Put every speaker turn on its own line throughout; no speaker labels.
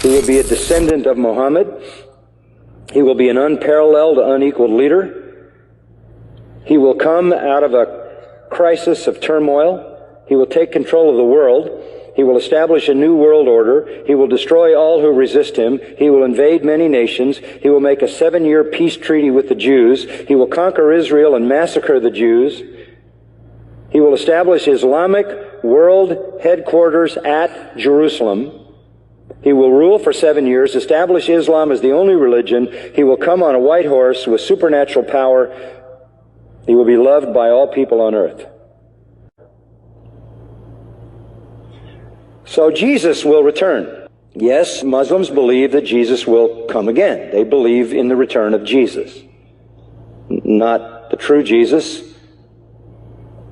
He will be a descendant of Muhammad. He will be an unparalleled, unequaled leader. He will come out of a crisis of turmoil. He will take control of the world. He will establish a new world order. He will destroy all who resist him. He will invade many nations. He will make a 7-year peace treaty with the Jews. He will conquer Israel and massacre the Jews. He will establish Islamic world headquarters at Jerusalem. He will rule for 7 years, establish Islam as the only religion. He will come on a white horse with supernatural power. He will be loved by all people on earth. So Jesus will return. Yes, Muslims believe that Jesus will come again. They believe in the return of Jesus. Not the true Jesus.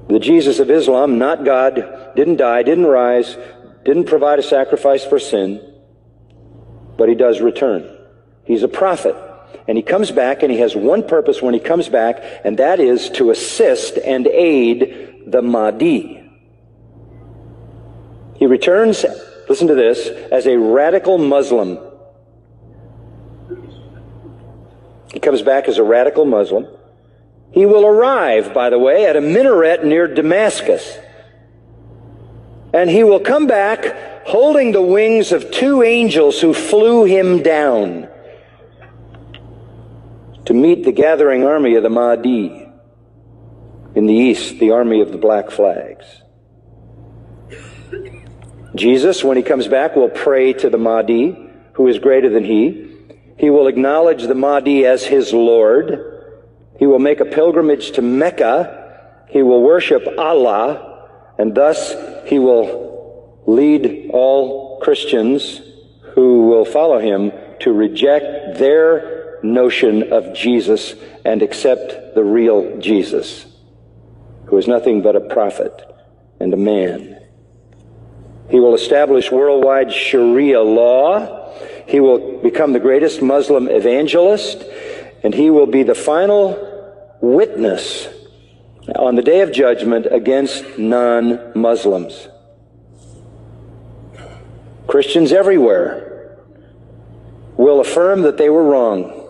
The Jesus of Islam, not God, didn't die, didn't rise, didn't provide a sacrifice for sin, but he does return. He's a prophet, and he comes back, and he has one purpose when he comes back, and that is to assist and aid the Mahdi. He returns, listen to this, as a radical Muslim. He comes back as a radical Muslim. He will arrive, by the way, at a minaret near Damascus. And he will come back holding the wings of 2 angels who flew him down to meet the gathering army of the Mahdi. In the east, the army of the black flags. Jesus, when he comes back, will pray to the Mahdi, who is greater than he. He will acknowledge the Mahdi as his Lord. He will make a pilgrimage to Mecca. He will worship Allah, and thus he will lead all Christians who will follow him to reject their notion of Jesus and accept the real Jesus, who is nothing but a prophet and a man. He will establish worldwide Sharia law. He will become the greatest Muslim evangelist, and he will be the final witness on the day of judgment against non-Muslims. Christians everywhere will affirm that they were wrong,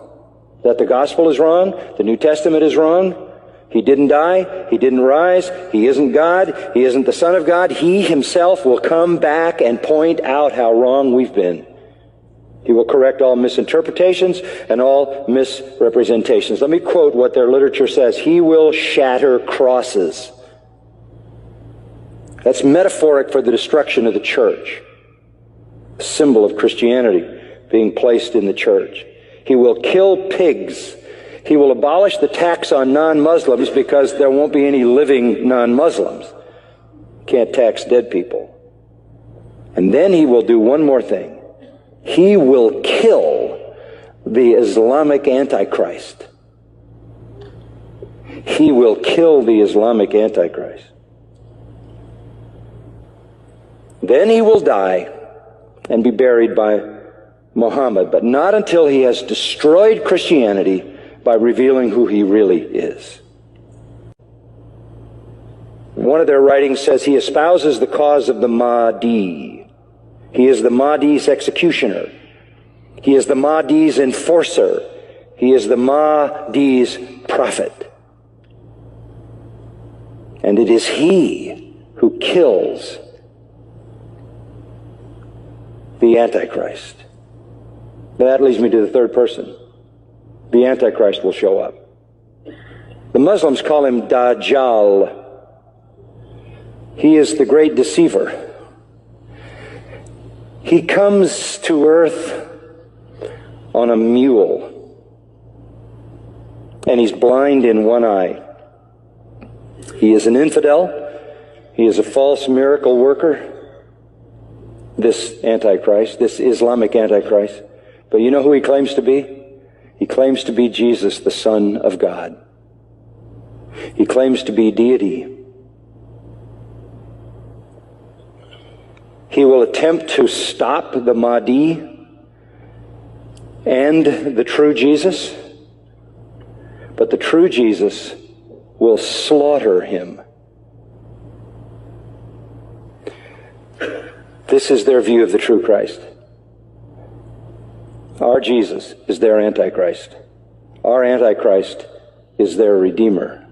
that the gospel is wrong, the New Testament is wrong. He didn't die, he didn't rise, he isn't God, he isn't the Son of God. He himself will come back and point out how wrong we've been. He will correct all misinterpretations and all misrepresentations. Let me quote what their literature says. He will shatter crosses. That's metaphoric for the destruction of the church, a symbol of Christianity being placed in the church. He will kill pigs. He will abolish the tax on non-Muslims because there won't be any living non-Muslims. Can't tax dead people. And then he will do one more thing. He will kill the Islamic Antichrist. He will kill the Islamic Antichrist. Then he will die and be buried by Muhammad, but not until he has destroyed Christianity by revealing who he really is. One of their writings says he espouses the cause of the Mahdi. He is the Mahdi's executioner. He is the Mahdi's enforcer. He is the Mahdi's prophet. And it is he who kills the Antichrist. That leads me to the third person. The Antichrist will show up. The Muslims call him Dajjal. He is the great deceiver. He comes to earth on a mule, and he's blind in one eye. He is an infidel. He is a false miracle worker, this Antichrist, this Islamic Antichrist. But you know who he claims to be? He claims to be Jesus, the Son of God. He claims to be deity. He will attempt to stop the Mahdi and the true Jesus, but the true Jesus will slaughter him. This is their view of the true Christ. Our Jesus is their Antichrist. Our Antichrist is their Redeemer.